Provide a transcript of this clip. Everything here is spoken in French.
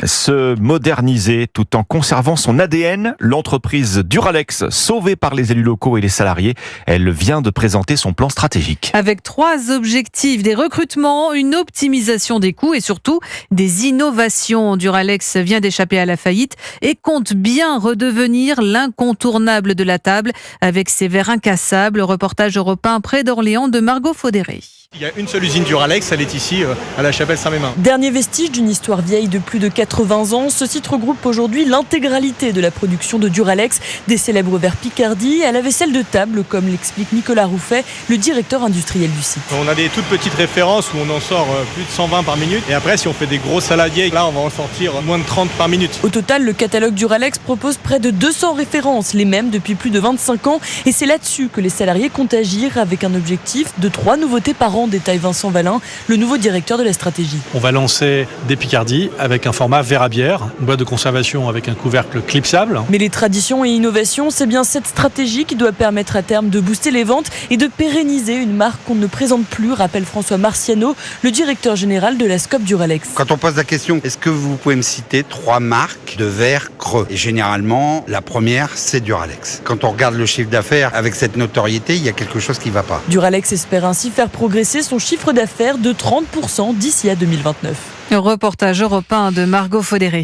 Se moderniser tout en conservant son ADN, l'entreprise Duralex, sauvée par les élus locaux et les salariés, elle vient de présenter son plan stratégique. Avec 3 objectifs, des recrutements, une optimisation des coûts et surtout des innovations. Duralex vient d'échapper à la faillite et compte bien redevenir l'incontournable de la table avec ses verres incassables. Reportage Europe 1 près d'Orléans de Margot Faudéré. Il y a une seule usine Duralex, elle est ici à la Chapelle-Saint-Mémin. Dernier vestige d'une histoire vieille de plus de 80 ans, ce site regroupe aujourd'hui l'intégralité de la production de Duralex, des célèbres verres Picardie à la vaisselle de table, comme l'explique Nicolas Rouffet, le directeur industriel du site. On a des toutes petites références où on en sort plus de 120 par minute. Et après, si on fait des gros saladiers, là on va en sortir moins de 30 par minute. Au total, le catalogue Duralex propose près de 200 références, les mêmes depuis plus de 25 ans. Et c'est là-dessus que les salariés comptent agir avec un objectif de 3 nouveautés par an, détaille Vincent Valin, le nouveau directeur de la stratégie. On va lancer des Picardie avec un format verre à bière, une boîte de conservation avec un couvercle clipsable. Mais les traditions et innovations, c'est bien cette stratégie qui doit permettre à terme de booster les ventes et de pérenniser une marque qu'on ne présente plus, rappelle François Marciano, le directeur général de la SCOP Duralex. Quand on pose la question, est-ce que vous pouvez me citer 3 marques de verre creux? Et généralement, la première, c'est Duralex. Quand on regarde le chiffre d'affaires avec cette notoriété, il y a quelque chose qui ne va pas. Duralex espère ainsi faire progresser son chiffre d'affaires de 30% d'ici à 2029. Reportage Europe 1 de Margot Faudéré.